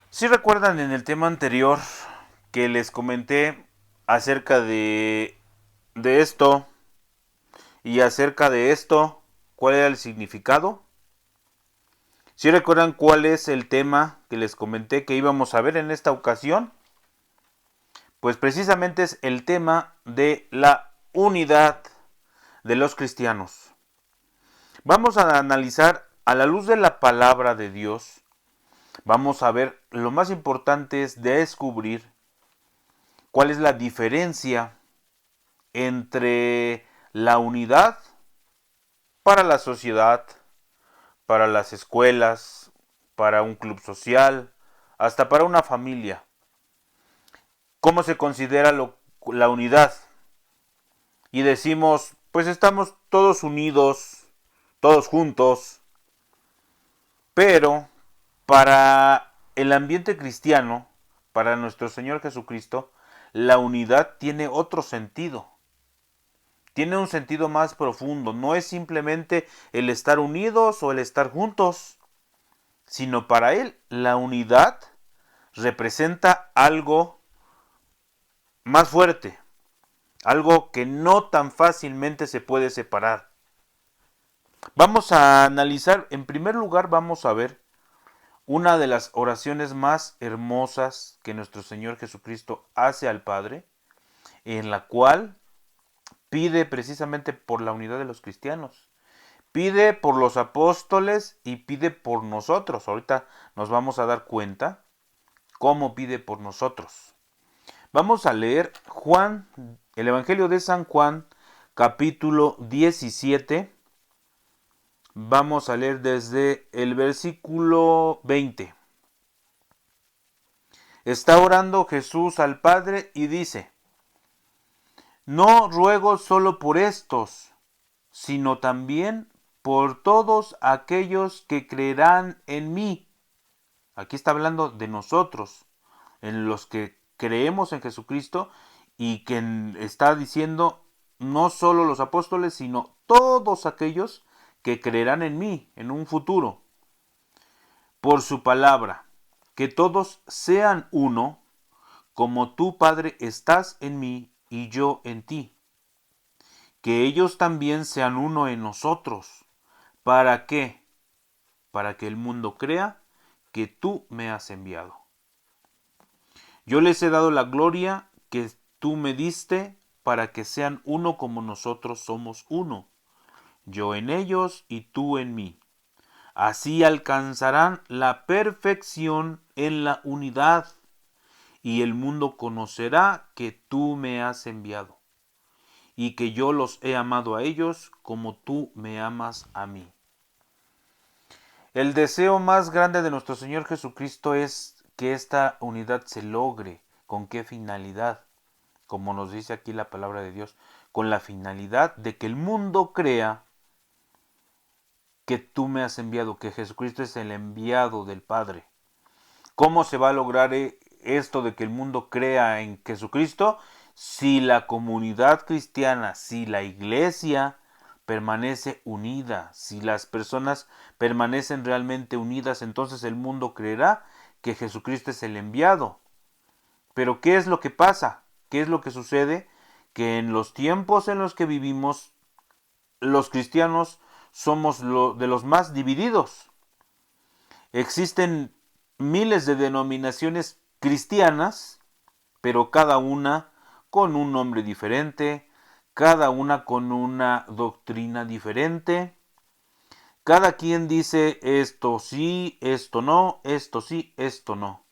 Si recuerdan en el tema anterior que les comenté acerca de esto y acerca de esto, ¿cuál era el significado? Si recuerdan cuál es el tema que les comenté que íbamos a ver en esta ocasión, pues precisamente es el tema de la unidad de los cristianos. Vamos a analizar a la luz de la palabra de Dios. Vamos a ver, lo más importante es descubrir cuál es la diferencia entre la unidad para la sociedad, para las escuelas, para un club social, hasta para una familia. ¿Cómo se considera la unidad? Y decimos, pues estamos todos unidos, todos juntos, pero para el ambiente cristiano, para nuestro Señor Jesucristo, la unidad tiene otro sentido. Tiene un sentido más profundo. No es simplemente el estar unidos o el estar juntos, sino para Él la unidad representa algo más fuerte, algo que no tan fácilmente se puede separar. Vamos a analizar, en primer lugar vamos a ver una de las oraciones más hermosas que nuestro Señor Jesucristo hace al Padre, en la cual pide precisamente por la unidad de los cristianos. Pide por los apóstoles y pide por nosotros. Ahorita nos vamos a dar cuenta cómo pide por nosotros. Vamos a leer Juan, el Evangelio de San Juan, capítulo 17. Vamos a leer desde el versículo 20. Está orando Jesús al Padre y dice: No ruego solo por estos, sino también por todos aquellos que creerán en mí. Aquí está hablando de nosotros, en los que creemos en Jesucristo, y que está diciendo no solo los apóstoles, sino todos aquellos que creerán en mí en un futuro, por su palabra, que todos sean uno, como tú, Padre, estás en mí y yo en ti. Que ellos también sean uno en nosotros. ¿Para qué? Para que el mundo crea que tú me has enviado. Yo les he dado la gloria que tú me diste para que sean uno como nosotros somos uno. Yo en ellos y tú en mí. Así alcanzarán la perfección en la unidad, y el mundo conocerá que tú me has enviado, y que yo los he amado a ellos como tú me amas a mí. El deseo más grande de nuestro Señor Jesucristo es que esta unidad se logre. ¿Con qué finalidad? Como nos dice aquí la palabra de Dios, con la finalidad de que el mundo crea que tú me has enviado, que Jesucristo es el enviado del Padre. ¿Cómo se va a lograr esto de que el mundo crea en Jesucristo? Si la comunidad cristiana, si la iglesia permanece unida, si las personas permanecen realmente unidas, entonces el mundo creerá que Jesucristo es el enviado. Pero ¿qué es lo que pasa? ¿Qué es lo que sucede? Que en los tiempos en los que vivimos, los cristianos somos de los más divididos. Existen miles de denominaciones cristianas, pero cada una con un nombre diferente, cada una con una doctrina diferente. Cada quien dice esto sí, esto no, esto sí, esto no.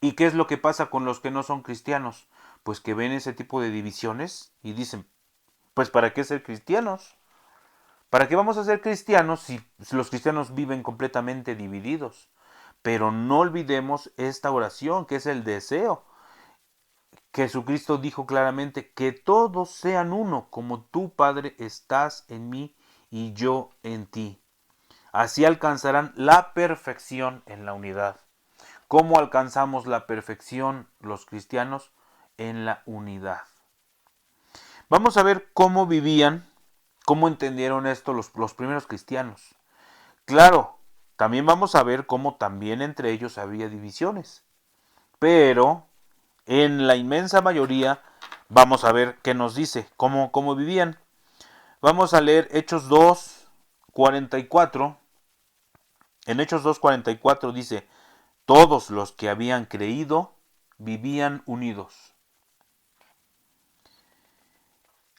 ¿Y qué es lo que pasa con los que no son cristianos? Pues que ven ese tipo de divisiones y dicen, pues ¿para qué ser cristianos? ¿Para qué vamos a ser cristianos si los cristianos viven completamente divididos? Pero no olvidemos esta oración, que es el deseo. Jesucristo dijo claramente que todos sean uno, como tú, Padre, estás en mí y yo en ti. Así alcanzarán la perfección en la unidad. ¿Cómo alcanzamos la perfección los cristianos? En la unidad. Vamos a ver cómo ¿Cómo entendieron esto los primeros cristianos? Claro, también vamos a ver cómo también entre ellos había divisiones. Pero en la inmensa mayoría vamos a ver qué nos dice, cómo vivían. Vamos a leer Hechos 2:44. En Hechos 2:44 dice, todos los que habían creído vivían unidos.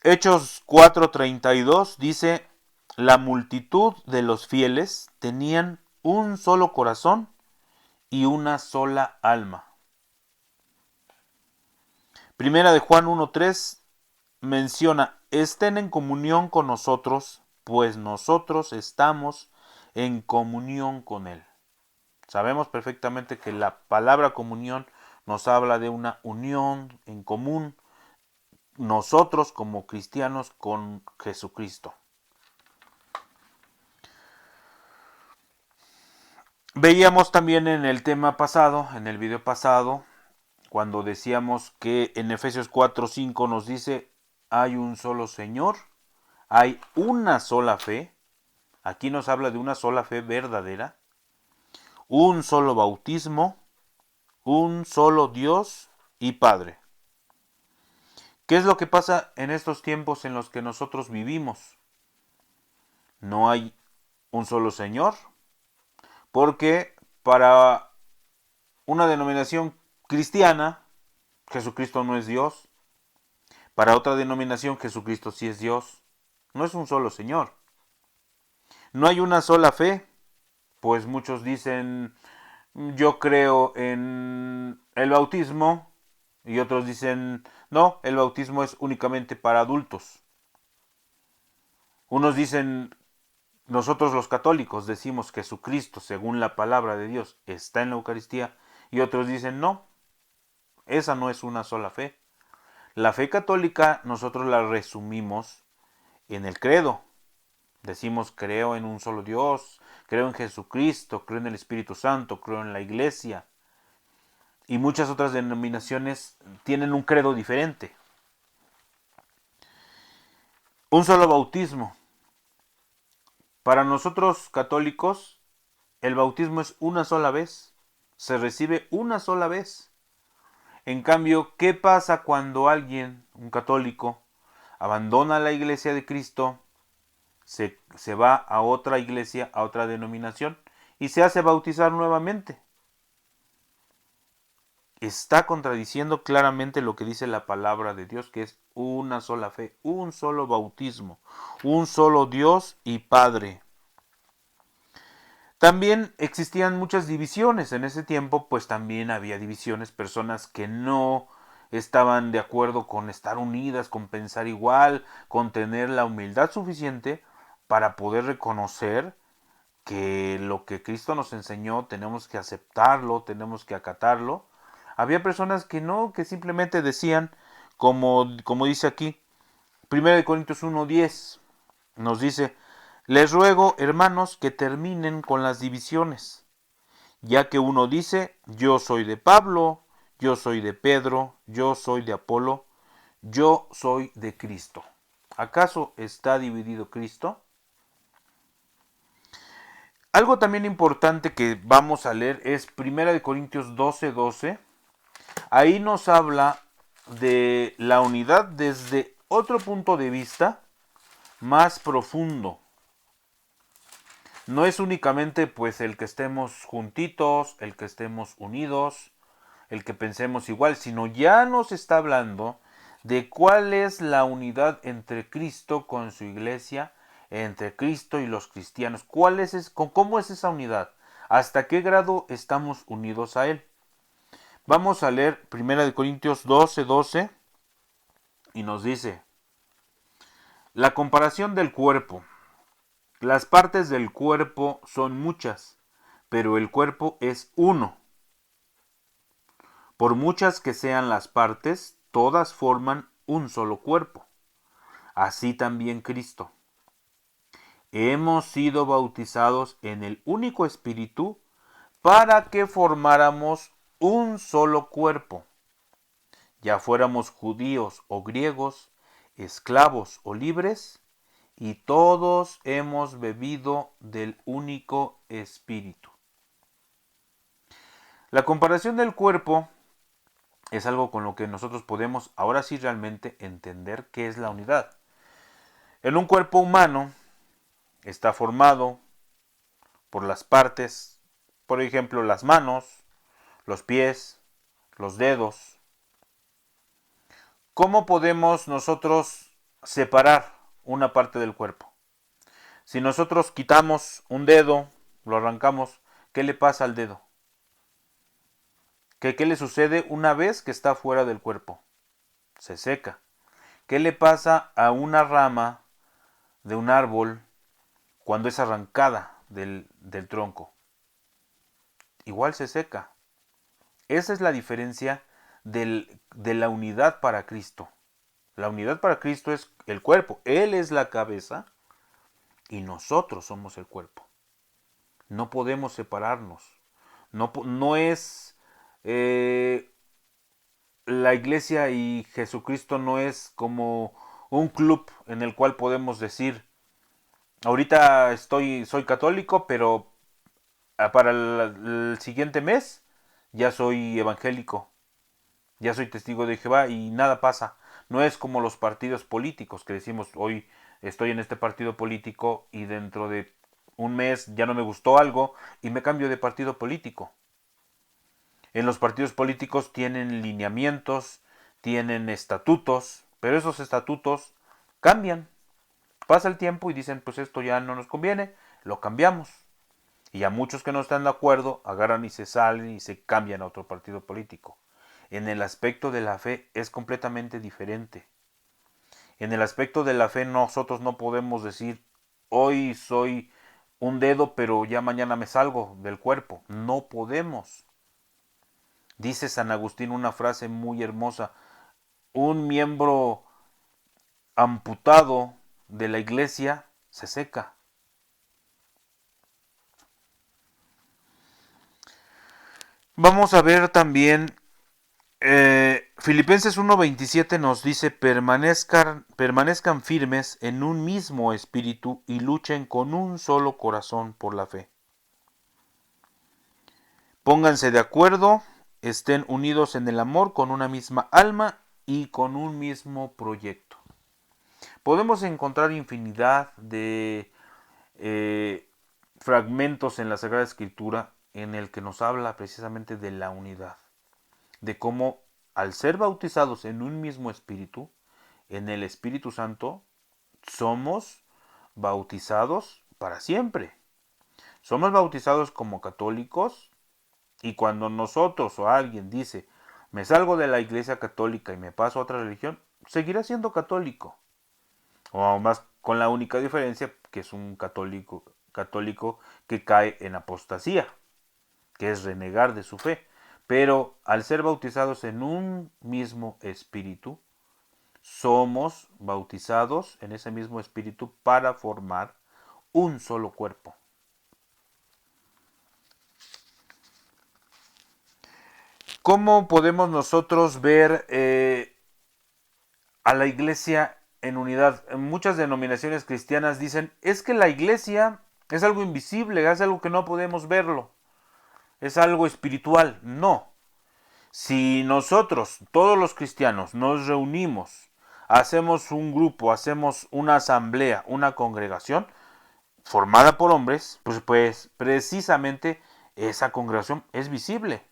Hechos 4:32 dice, la multitud de los fieles tenían un solo corazón y una sola alma. Primera de Juan 1:3 menciona, estén en comunión con nosotros, pues nosotros estamos en comunión con Él. Sabemos perfectamente que la palabra comunión nos habla de una unión en común, nosotros como cristianos con Jesucristo. Veíamos también en el tema pasado, en el video pasado, cuando decíamos que en Efesios 4:5 nos dice, hay un solo Señor, hay una sola fe, aquí nos habla de una sola fe verdadera, un solo bautismo, un solo Dios y Padre. ¿Qué es lo que pasa en estos tiempos en los que nosotros vivimos? No hay un solo Señor, porque para una denominación cristiana, Jesucristo no es Dios. Para otra denominación, Jesucristo sí es Dios. No es un solo Señor. No hay una sola fe, pues muchos dicen, yo creo en el bautismo, y otros dicen, no, el bautismo es únicamente para adultos. Unos dicen, nosotros los católicos decimos que Jesucristo, según la palabra de Dios, está en la Eucaristía, y otros dicen, no, esa no es una sola fe. La fe católica nosotros la resumimos en el credo. Decimos, creo en un solo Dios, creo en Jesucristo, creo en el Espíritu Santo, creo en la Iglesia. Y muchas otras denominaciones tienen un credo diferente. Un solo bautismo. Para nosotros católicos, el bautismo es una sola vez. Se recibe una sola vez. En cambio, ¿qué pasa cuando alguien, un católico, abandona la iglesia de Cristo, se va a otra iglesia, a otra denominación, y se hace bautizar nuevamente? Está contradiciendo claramente lo que dice la palabra de Dios, que es una sola fe, un solo bautismo, un solo Dios y Padre. También existían muchas divisiones en ese tiempo, pues también había divisiones, personas que no estaban de acuerdo con estar unidas, con pensar igual, con tener la humildad suficiente para poder reconocer que lo que Cristo nos enseñó tenemos que aceptarlo, tenemos que acatarlo. Había personas que no, que simplemente decían, como dice aquí, 1 Corintios 1:10, nos dice, les ruego, hermanos, que terminen con las divisiones, ya que uno dice, yo soy de Pablo, yo soy de Pedro, yo soy de Apolo, yo soy de Cristo. ¿Acaso está dividido Cristo? Algo también importante que vamos a leer es 1 Corintios 12:12. Ahí nos habla de la unidad desde otro punto de vista más profundo. No es únicamente pues el que estemos juntitos, el que estemos unidos, el que pensemos igual, sino ya nos está hablando de cuál es la unidad entre Cristo con su iglesia, entre Cristo y los cristianos. ¿Cómo es esa unidad? ¿Hasta qué grado estamos unidos a Él? Vamos a leer 1 Corintios 12:12 y nos dice, la comparación del cuerpo. Las partes del cuerpo son muchas, pero el cuerpo es uno. Por muchas que sean las partes, todas forman un solo cuerpo. Así también Cristo. Hemos sido bautizados en el único Espíritu para que formáramos un solo cuerpo. Ya fuéramos judíos o griegos, esclavos o libres, y todos hemos bebido del único Espíritu. La comparación del cuerpo es algo con lo que nosotros podemos ahora sí realmente entender qué es la unidad. En un cuerpo humano está formado por las partes, por ejemplo, las manos, los pies, los dedos. ¿Cómo podemos nosotros separar una parte del cuerpo? Si nosotros quitamos un dedo, lo arrancamos, ¿qué le pasa al dedo? ¿Qué le sucede una vez que está fuera del cuerpo? Se seca. ¿Qué le pasa a una rama de un árbol cuando es arrancada del tronco? Igual se seca. Esa es la diferencia de la unidad para Cristo. La unidad para Cristo es el cuerpo. Él es la cabeza y nosotros somos el cuerpo. No podemos separarnos. No es la iglesia y Jesucristo no es como un club en el cual podemos decir, ahorita soy católico, pero para el siguiente mes ya soy evangélico, ya soy testigo de Jehová y nada pasa. No es como los partidos políticos que decimos, hoy estoy en este partido político y dentro de un mes ya no me gustó algo y me cambio de partido político. En los partidos políticos tienen lineamientos, tienen estatutos, pero esos estatutos cambian. Pasa el tiempo y dicen, pues esto ya no nos conviene, lo cambiamos. Y a muchos que no están de acuerdo, agarran y se salen y se cambian a otro partido político. En el aspecto de la fe es completamente diferente. En el aspecto de la fe nosotros no podemos decir, hoy soy un dedo, pero ya mañana me salgo del cuerpo. No podemos. Dice San Agustín una frase muy hermosa, un miembro amputado de la iglesia se seca. Vamos a ver también, Filipenses 1:27 nos dice, permanezcan firmes en un mismo espíritu y luchen con un solo corazón por la fe. Pónganse de acuerdo, estén unidos en el amor con una misma alma y con un mismo proyecto. Podemos encontrar infinidad de fragmentos en la Sagrada Escritura en el que nos habla precisamente de la unidad, de cómo al ser bautizados en un mismo espíritu, en el Espíritu Santo, somos bautizados para siempre. Somos bautizados como católicos y cuando nosotros o alguien dice, me salgo de la iglesia católica y me paso a otra religión, seguirá siendo católico. O más con la única diferencia que es un católico que cae en apostasía, que es renegar de su fe. Pero al ser bautizados en un mismo espíritu, somos bautizados en ese mismo espíritu para formar un solo cuerpo. ¿Cómo podemos nosotros ver a la iglesia en unidad? Muchas denominaciones cristianas dicen, es que la iglesia es algo invisible, es algo que no podemos verlo, es algo espiritual. No. Si nosotros, todos los cristianos, nos reunimos, hacemos un grupo, hacemos una asamblea, una congregación formada por hombres, pues precisamente esa congregación es visible.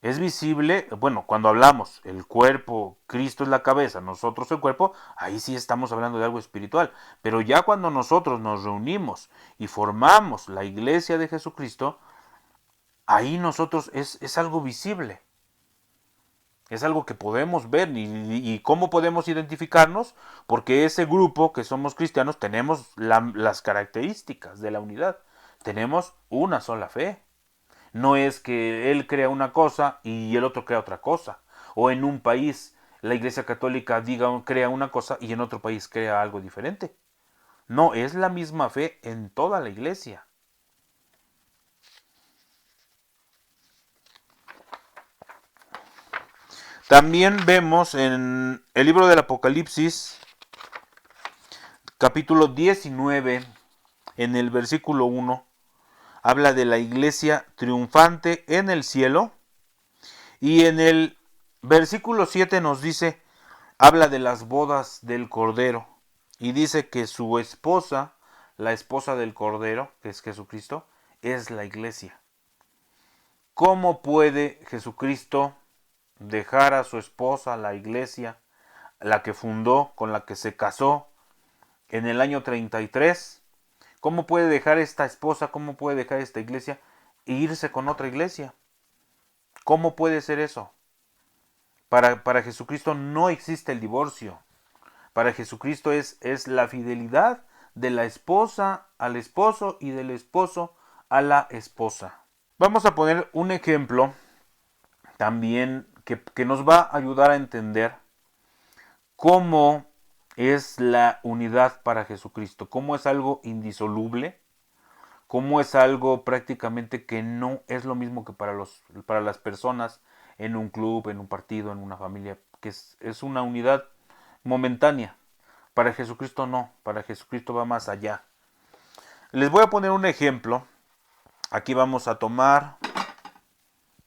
Es visible, bueno, cuando hablamos, el cuerpo, Cristo es la cabeza, nosotros el cuerpo, ahí sí estamos hablando de algo espiritual. Pero ya cuando nosotros nos reunimos y formamos la iglesia de Jesucristo, ahí nosotros es algo visible. Es algo que podemos ver y cómo podemos identificarnos, porque ese grupo que somos cristianos tenemos las características de la unidad. Tenemos una sola fe. No es que él crea una cosa y el otro crea otra cosa. O en un país la Iglesia Católica crea una cosa y en otro país crea algo diferente. No, es la misma fe en toda la Iglesia. También vemos en el libro del Apocalipsis capítulo 19, en el versículo 1, habla de la iglesia triunfante en el cielo. Y en el versículo 7 nos dice, habla de las bodas del Cordero. Y dice que su esposa, la esposa del Cordero, que es Jesucristo, es la iglesia. ¿Cómo puede Jesucristo dejar a su esposa, la iglesia, la que fundó, con la que se casó en el año 33? ¿Cómo puede dejar esta esposa, cómo puede dejar esta iglesia e irse con otra iglesia? ¿Cómo puede ser eso? Para Jesucristo no existe el divorcio. Para Jesucristo es la fidelidad de la esposa al esposo y del esposo a la esposa. Vamos a poner un ejemplo también que nos va a ayudar a entender cómo es la unidad para Jesucristo, cómo es algo indisoluble, cómo es algo prácticamente que no es lo mismo que para las personas en un club, en un partido, en una familia, que es una unidad momentánea. Para Jesucristo no, para Jesucristo va más allá. Les voy a poner un ejemplo. Aquí vamos a tomar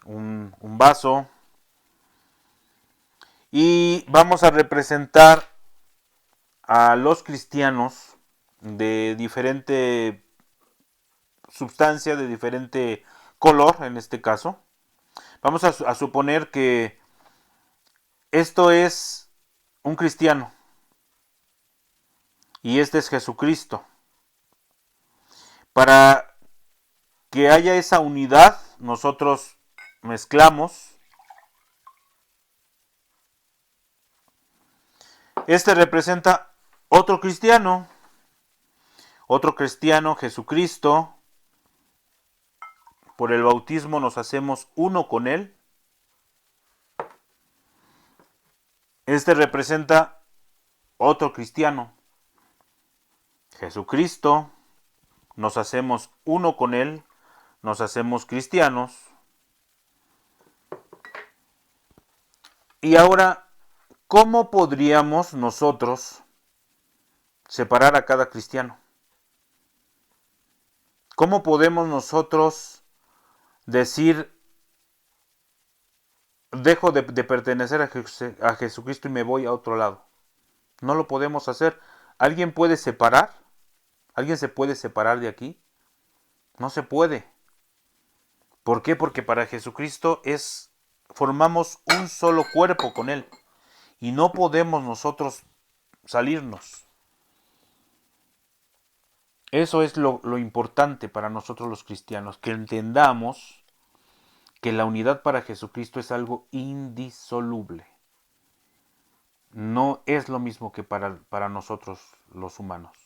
un vaso y vamos a representar a los cristianos de diferente sustancia, de diferente color en este caso. Vamos a suponer que esto es un cristiano y este es Jesucristo. Para que haya esa unidad, nosotros mezclamos. Este representa otro cristiano, Jesucristo. Por el bautismo nos hacemos uno con Él. Este representa otro cristiano, Jesucristo. Nos hacemos uno con Él, nos hacemos cristianos. Y ahora, ¿cómo podríamos nosotros separar a cada cristiano? ¿Cómo podemos nosotros decir, dejo de pertenecer a Jesucristo y me voy a otro lado? No lo podemos hacer. ¿Alguien puede separar? ¿Alguien se puede separar de aquí? No se puede. ¿Por qué? Porque para Jesucristo formamos un solo cuerpo con Él. Y no podemos nosotros salirnos. Eso es lo importante para nosotros los cristianos, que entendamos que la unidad para Jesucristo es algo indisoluble. No es lo mismo que para nosotros los humanos.